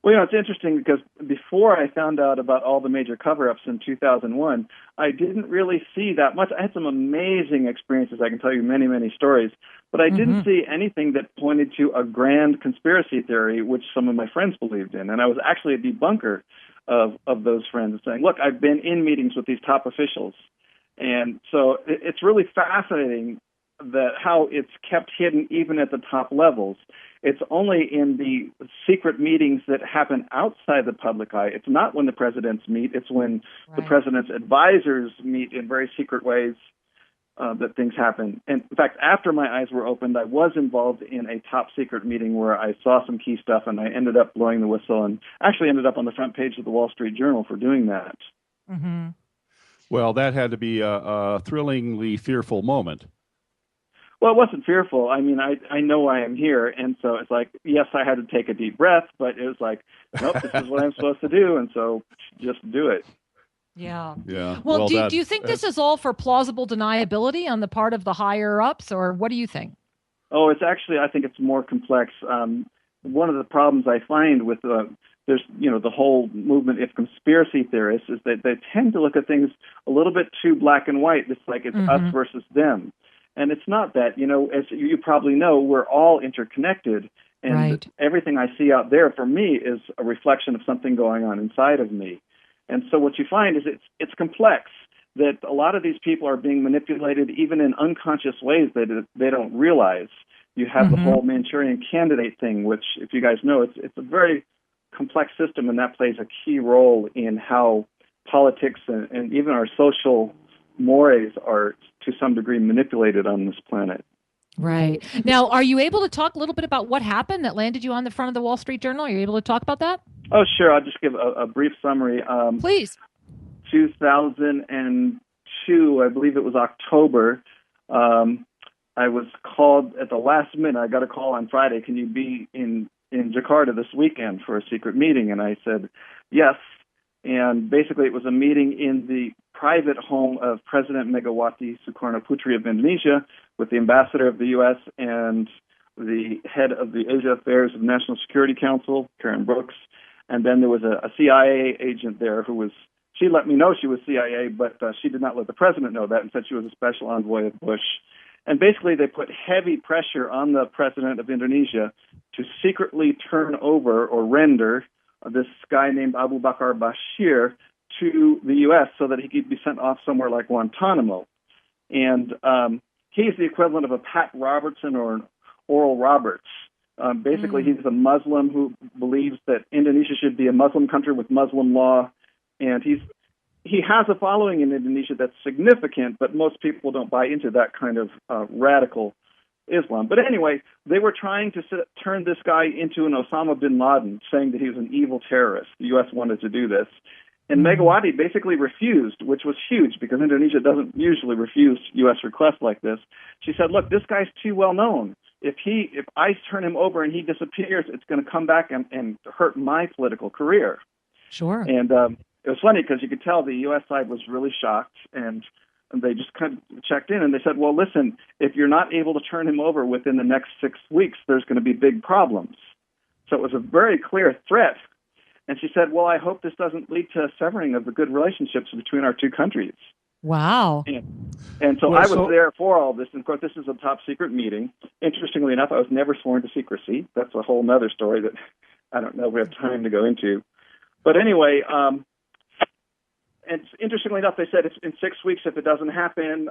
Well, it's interesting because before I found out about all the major cover-ups in 2001, I didn't really see that much. I had some amazing experiences. I can tell you many, many stories, but I didn't see anything that pointed to a grand conspiracy theory, which some of my friends believed in. And I was actually a debunker of those friends, saying, look, I've been in meetings with these top officials. And so it's really fascinating that how it's kept hidden even at the top levels. It's only in the secret meetings that happen outside the public eye. It's not when the presidents meet. It's when the president's advisors meet in very secret ways that things happen. And in fact, after my eyes were opened, I was involved in a top secret meeting where I saw some key stuff, and I ended up blowing the whistle and actually ended up on the front page of the Wall Street Journal for doing that. Mm-hmm. Well, that had to be a thrillingly fearful moment. Well, it wasn't fearful. I mean, I know I am here, and so it's like, yes, I had to take a deep breath, but it was like, nope, this is what I'm supposed to do, and so just do it. Yeah. Yeah. Well, do you think this is all for plausible deniability on the part of the higher ups, or what do you think? Oh, it's actually, I think it's more complex. One of the problems I find with there's, the whole movement of conspiracy theorists is that they tend to look at things a little bit too black and white. It's like it's us versus them. And it's not that, as you probably know, we're all interconnected. And everything I see out there for me is a reflection of something going on inside of me. And so what you find is it's complex, that a lot of these people are being manipulated even in unconscious ways that they don't realize. You have the whole Manchurian Candidate thing, which, if you guys know, it's a very complex system, and that plays a key role in how politics and even our social mores are to some degree manipulated on this planet. Right. Now, are you able to talk a little bit about what happened that landed you on the front of the Wall Street Journal? Are you able to talk about that? Oh, sure. I'll just give a brief summary. Please. 2002, I believe it was October, I was called at the last minute. I got a call on Friday. Can you be in Jakarta this weekend for a secret meeting? And I said, yes. And basically it was a meeting in the private home of President Megawati Sukarno-Putri of Indonesia with the ambassador of the U.S. and the head of the Asia Affairs of the National Security Council, Karen Burkes. And then there was a CIA agent there she let me know she was CIA, but she did not let the president know that and said she was a special envoy of Bush. And basically they put heavy pressure on the president of Indonesia to secretly turn over or render this guy named Abu Bakar Bashir to the U.S. so that he could be sent off somewhere like Guantanamo. And he's the equivalent of a Pat Robertson or an Oral Roberts. Basically, he's a Muslim who believes that Indonesia should be a Muslim country with Muslim law. And he has a following in Indonesia that's significant, but most people don't buy into that kind of radical Islam. But anyway, they were trying to turn this guy into an Osama bin Laden, saying that he was an evil terrorist. The U.S. wanted to do this. And Megawati basically refused, which was huge because Indonesia doesn't usually refuse U.S. requests like this. She said, look, this guy's too well known. If I turn him over and he disappears, it's going to come back and hurt my political career. Sure. And it was funny because you could tell the U.S. side was really shocked, and they just kind of checked in and they said, well, listen, if you're not able to turn him over within the next 6 weeks, there's going to be big problems. So it was a very clear threat. And she said, well, I hope this doesn't lead to a severing of the good relationships between our two countries. Wow. And so I was there for all this. And of course, this is a top secret meeting. Interestingly enough, I was never sworn to secrecy. That's a whole other story that I don't know if we have time to go into. But anyway, and interestingly enough, they said in 6 weeks, if it doesn't happen,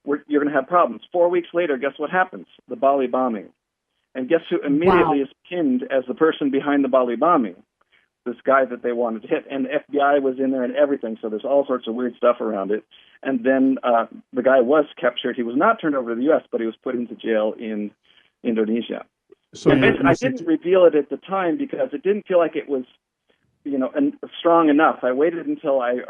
you're going to have problems. 4 weeks later, guess what happens? The Bali bombing. And guess who immediately is pinned as the person behind the Bali bombing? This guy that they wanted to hit. And the FBI was in there and everything, so there's all sorts of weird stuff around it. And then the guy was captured. He was not turned over to the U.S., but he was put into jail in Indonesia. So I didn't reveal it at the time because it didn't feel like it was strong enough. I waited until I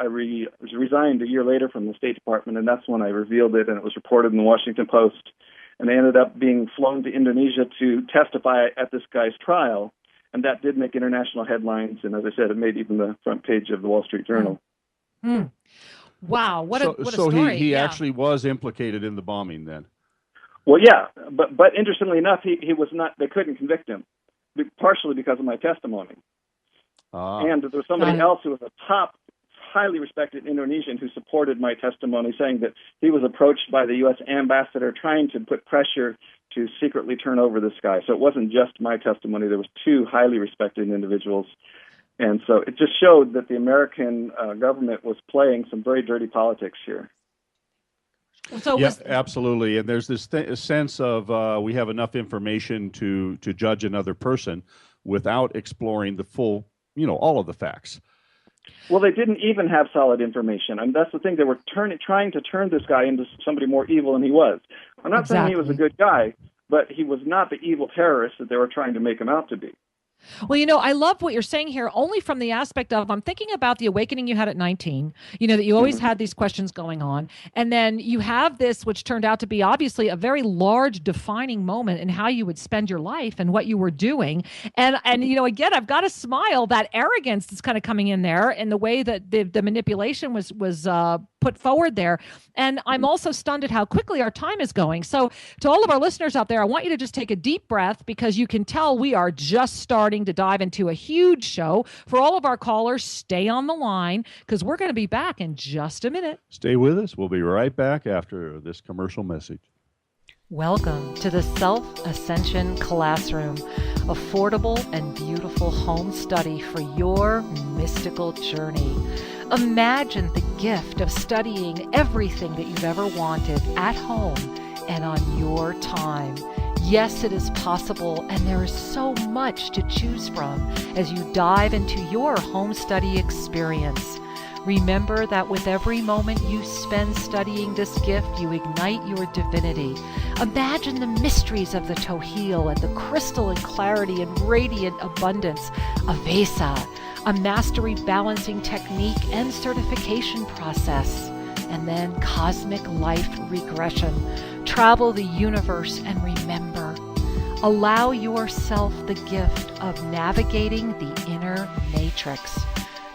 resigned a year later from the State Department, and that's when I revealed it, and it was reported in the Washington Post. And I ended up being flown to Indonesia to testify at this guy's trial, and that did make international headlines. And as I said, it made even the front page of the Wall Street Journal. Wow, what a story. So he actually was implicated in the bombing then? Well, yeah, but interestingly enough, he was not. They couldn't convict him, partially because of my testimony. And there was somebody else who was a top, highly respected Indonesian who supported my testimony, saying that he was approached by the U.S. ambassador trying to put pressure to secretly turn over this guy. So it wasn't just my testimony. There was two highly respected individuals. And so it just showed that the American government was playing some very dirty politics here. So absolutely. And there's this sense of we have enough information to judge another person without exploring the full, all of the facts. Well, they didn't even have solid information. I mean, that's the thing. They were trying to turn this guy into somebody more evil than he was. I'm not saying he was a good guy, but he was not the evil terrorist that they were trying to make him out to be. Well, I love what you're saying here, only from the aspect of, I'm thinking about the awakening you had at 19, that you always had these questions going on. And then you have this, which turned out to be obviously a very large defining moment in how you would spend your life and what you were doing. And again, I've got to smile, that arrogance that's kind of coming in there and the way that the manipulation was put forward there. And I'm also stunned at how quickly our time is going. So to all of our listeners out there, I want you to just take a deep breath, because you can tell we are just starting to dive into a huge show. For all of our callers, stay on the line, because we're going to be back in just a minute. Stay with us. We'll be right back after this commercial message. Welcome to the Self-Ascension Classroom, affordable and beautiful home study for your mystical journey. Imagine the gift of studying everything that you've ever wanted at home and on your time. Yes, it is possible, and there is so much to choose from as you dive into your home study experience. Remember that with every moment you spend studying this gift, you ignite your divinity. Imagine the mysteries of the Tohil and the crystalline clarity and radiant abundance of Vesa, a mastery balancing technique and certification process, and then cosmic life regression. Travel the universe and remember. Allow yourself the gift of navigating the inner matrix.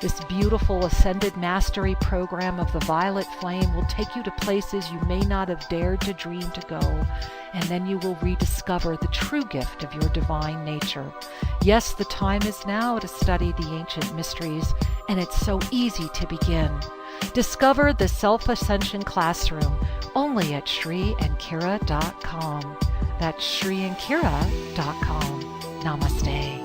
This beautiful Ascended Mastery program of the Violet Flame will take you to places you may not have dared to dream to go, and then you will rediscover the true gift of your divine nature. Yes, the time is now to study the ancient mysteries, and it's so easy to begin. Discover the Self-Ascension Classroom only at ShriandKira.com. That's ShriandKira.com. Namaste.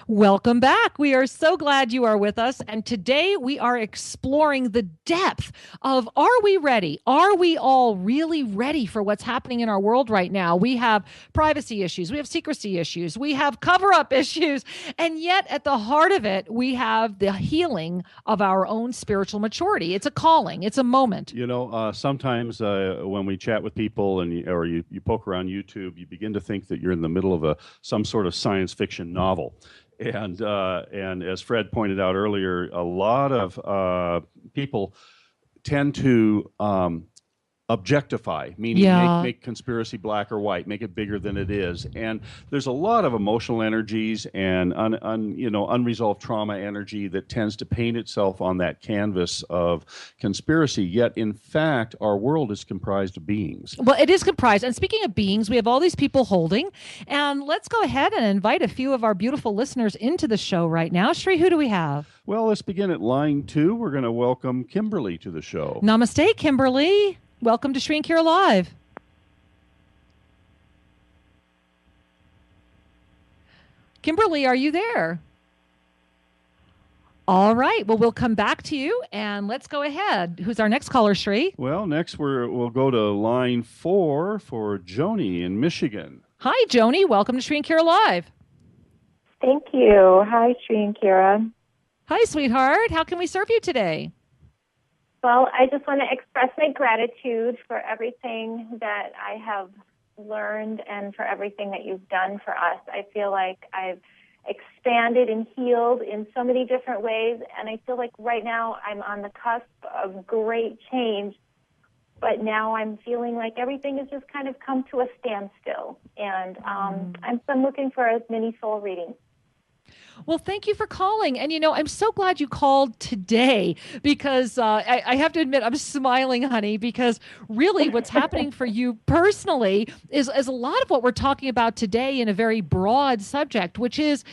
Welcome back. We are so glad you are with us. And today we are exploring the depth of, are we ready? Are we all really ready for what's happening in our world right now? We have privacy issues. We have secrecy issues. We have cover-up issues. And yet at the heart of it, we have the healing of our own spiritual maturity. It's a calling. It's a moment. Sometimes when we chat with people or you poke around YouTube, you begin to think that you're in the middle of some sort of science fiction novel. And as Fred pointed out earlier, a lot of people tend to objectify, meaning make conspiracy black or white, make it bigger than it is. And there's a lot of emotional energies and unresolved trauma energy that tends to paint itself on that canvas of conspiracy. Yet, in fact, our world is comprised of beings. Well, it is comprised. And speaking of beings, we have all these people holding. And let's go ahead and invite a few of our beautiful listeners into the show right now. Shri, who do we have? Well, let's begin at line 2. We're going to welcome Kimberly to the show. Namaste, Kimberly. Welcome to Shri and Kira Live. Kimberly, are you there? All right. Well, we'll come back to you, and let's go ahead. Who's our next caller, Shri? Well, next we'll go to line 4 for Joni in Michigan. Hi, Joni. Welcome to Shri and Kira Live. Thank you. Hi, Shri and Kira. Hi, sweetheart. How can we serve you today? Well, I just want to express my gratitude for everything that I have learned and for everything that you've done for us. I feel like I've expanded and healed in so many different ways, and I feel like right now I'm on the cusp of great change, but now I'm feeling like everything has just kind of come to a standstill, and I'm looking for as many soul readings. Well, thank you for calling. And, I'm so glad you called today because I have to admit, I'm smiling, honey, because really what's happening for you personally is a lot of what we're talking about today in a very broad subject, which is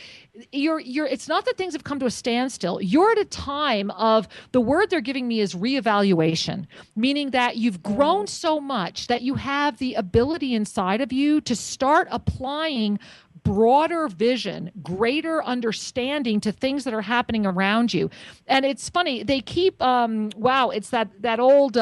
it's not that things have come to a standstill. You're at a time of the word they're giving me is reevaluation, meaning that you've grown so much that you have the ability inside of you to start applying broader vision, greater understanding to things that are happening around you. And it's funny, they keep wow, it's that old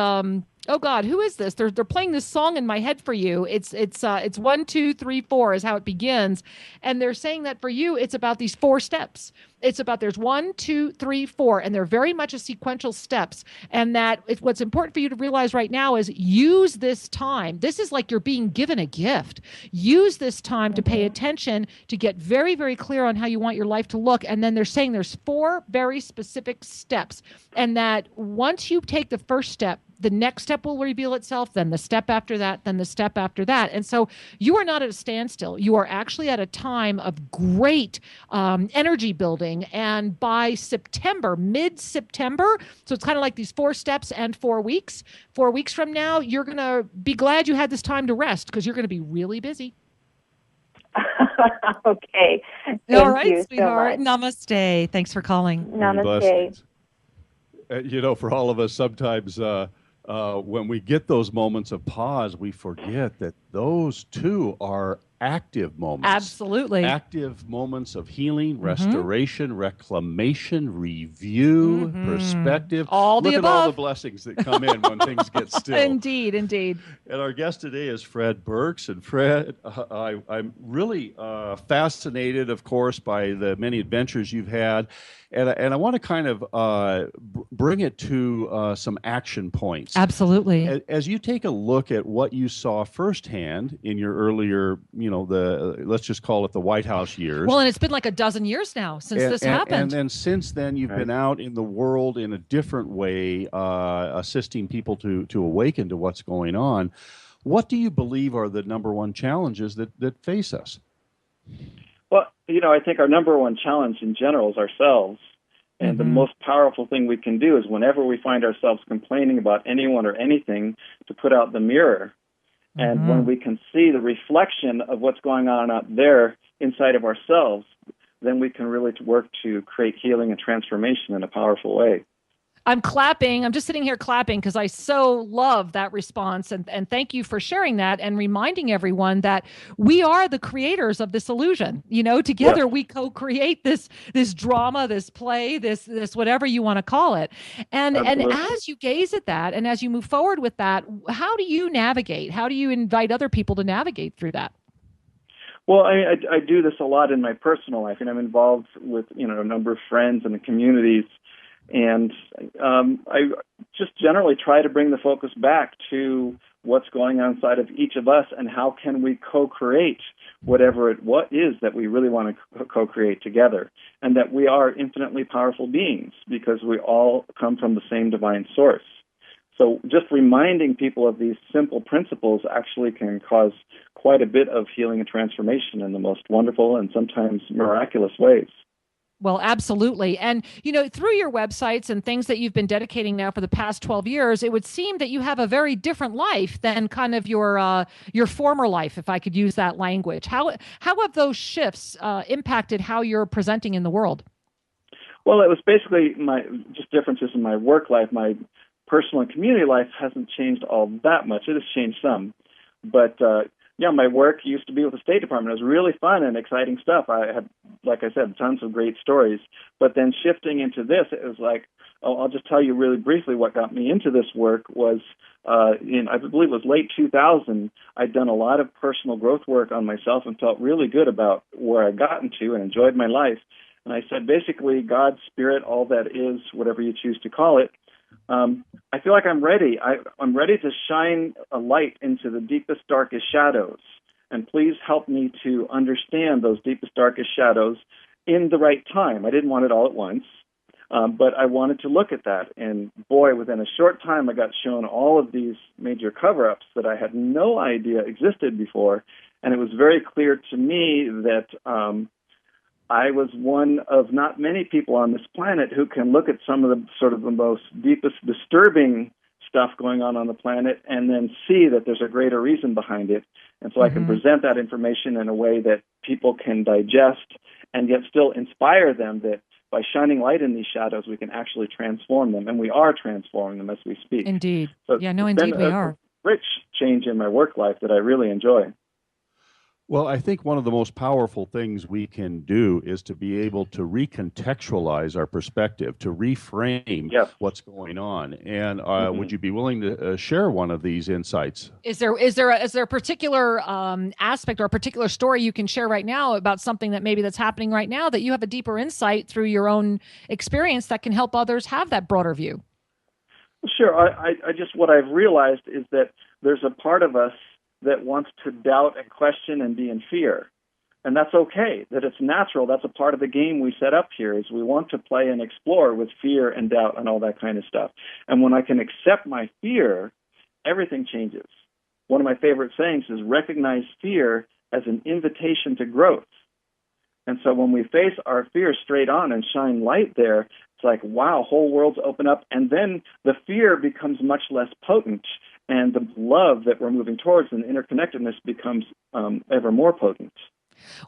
oh God, who is this? They're playing this song in my head for you. It's 1, 2, 3, 4 is how it begins. And they're saying that for you, it's about these 4 steps. It's about there's 1, 2, 3, 4, and they're very much a sequential steps. And that what's important for you to realize right now is use this time. This is like you're being given a gift. Use this time to pay attention, to get very, very clear on how you want your life to look. And then they're saying there's 4 very specific steps. And that once you take the first step, the next step will reveal itself, then the step after that, then the step after that. And so you are not at a standstill. You are actually at a time of great energy building. And by September, mid-September, so it's kind of like these 4 steps and 4 weeks. 4 weeks from now, you're going to be glad you had this time to rest because you're going to be really busy. Okay. All right, sweetheart. So namaste. Thanks for calling. Namaste. For all of us, sometimes when we get those moments of pause, we forget that those too are active moments. Absolutely. Active moments of healing, restoration, reclamation, review, perspective. All the above. Look at all the blessings that come in when things get still. Indeed, indeed. And our guest today is Fred Burkes. And Fred, I'm really fascinated, of course, by the many adventures you've had. And I want to kind of bring it to some action points. Absolutely. As you take a look at what you saw firsthand in your earlier, let's just call it the White House years. Well, and it's been like a dozen years now since this happened. And then since then, you've been out in the world in a different way, assisting people to awaken to what's going on. What do you believe are the number one challenges that face us? Well, I think our number one challenge in general is ourselves. And the most powerful thing we can do is whenever we find ourselves complaining about anyone or anything, to put out the mirror. And when we can see the reflection of what's going on out there inside of ourselves, then we can really work to create healing and transformation in a powerful way. I'm clapping. I'm just sitting here clapping because I so love that response. And thank you for sharing that and reminding everyone that we are the creators of this illusion. Together we co-create this drama, this play, this whatever you want to call it. And as you gaze at that and as you move forward with that, how do you navigate? How do you invite other people to navigate through that? Well, I do this a lot in my personal life, and I'm involved with a number of friends and the communities. And I just generally try to bring the focus back to what's going on inside of each of us and how can we co-create what is that we really want to co-create together, and that we are infinitely powerful beings because we all come from the same divine source. So just reminding people of these simple principles actually can cause quite a bit of healing and transformation in the most wonderful and sometimes miraculous ways. Well, absolutely. And, through your websites and things that you've been dedicating now for the past 12 years, it would seem that you have a very different life than kind of your former life, if I could use that language. How have those shifts impacted how you're presenting in the world? Well, it was basically just differences in my work life. My personal and community life hasn't changed all that much. It has changed some. But, my work used to be with the State Department. It was really fun and exciting stuff. I had, like I said, tons of great stories. But then shifting into this, it was like, I'll just tell you really briefly what got me into this work was I believe it was late 2000. I'd done a lot of personal growth work on myself and felt really good about where I'd gotten to and enjoyed my life. And I said, basically, God, Spirit, all that is, whatever you choose to call it, I feel like I'm ready. I'm ready to shine a light into the deepest, darkest shadows. And please help me to understand those deepest, darkest shadows in the right time. I didn't want it all at once, but I wanted to look at that. And boy, within a short time, I got shown all of these major cover-ups that I had no idea existed before. And it was very clear to me that I was one of not many people on this planet who can look at some of the sort of the most deepest disturbing stuff going on the planet and then see that there's a greater reason behind it. And so I can present that information in a way that people can digest and yet still inspire them that by shining light in these shadows, we can actually transform them. And we are transforming them as we speak. Indeed. So yeah, no, indeed we are. Rich change in my work life that I really enjoy. Well, I think one of the most powerful things we can do is to be able to recontextualize our perspective, to reframe what's going on. And would you be willing to share one of these insights? Is there a particular aspect or a particular story you can share right now about something that maybe that's happening right now that you have a deeper insight through your own experience that can help others have that broader view? Sure. I just, what I've realized is that there's a part of us that wants to doubt and question and be in fear. And that's okay, that it's natural. That's a part of the game we set up here, is we want to play and explore with fear and doubt and all that kind of stuff. And when I can accept my fear, everything changes. One of my favorite sayings is recognize fear as an invitation to growth. And so when we face our fear straight on and shine light there, it's like, wow, whole worlds open up. And then the fear becomes much less potent. And the love that we're moving towards and interconnectedness becomes ever more potent.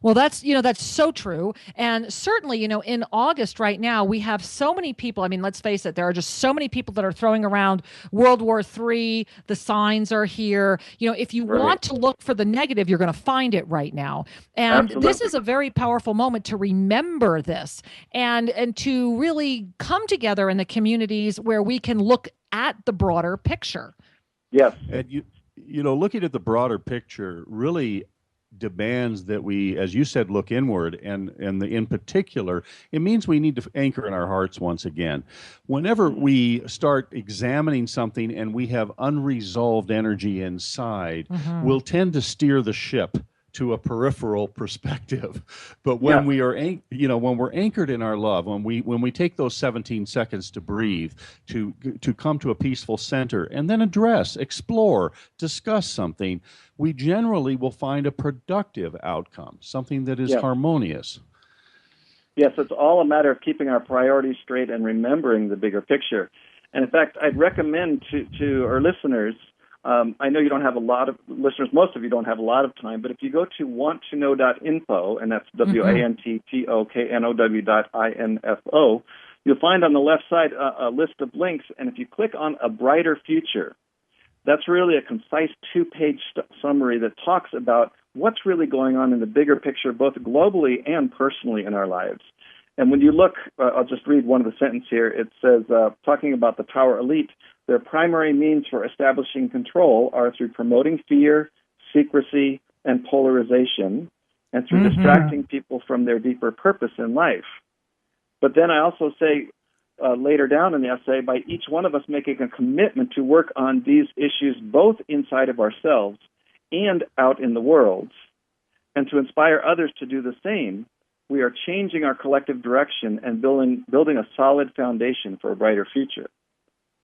Well, that's so true. And certainly, in August right now, we have so many people. I mean, let's face it, there are just so many people that are throwing around World War III. The signs are here. If you want to look for the negative, you're going to find it right now. And this is a very powerful moment to remember this and to really come together in the communities where we can look at the broader picture. Yes. And looking at the broader picture really demands that we, as you said, look inward, and in particular, it means we need to anchor in our hearts once again. Whenever we start examining something and we have unresolved energy inside, we'll tend to steer the ship to a peripheral perspective. But when we are, when we're anchored in our love, when we take those 17 seconds to breathe, to come to a peaceful center, and then explore, discuss something, we generally will find a productive outcome, something that is harmonious. Yes, it's all a matter of keeping our priorities straight and remembering the bigger picture. And in fact, I'd recommend to our listeners, I know you don't have a lot of listeners, most of you don't have a lot of time, but if you go to wanttoknow.info, and that's WANTTOKNOW.info, you'll find on the left side a list of links, and if you click on A Brighter Future, that's really a concise 2-page summary that talks about what's really going on in the bigger picture, both globally and personally in our lives. And when you look, I'll just read one of the sentences here. It says, talking about the power elite, their primary means for establishing control are through promoting fear, secrecy, and polarization, and through distracting people from their deeper purpose in life. But then I also say, later down in the essay, by each one of us making a commitment to work on these issues both inside of ourselves and out in the world, and to inspire others to do the same, we are changing our collective direction and building a solid foundation for a brighter future.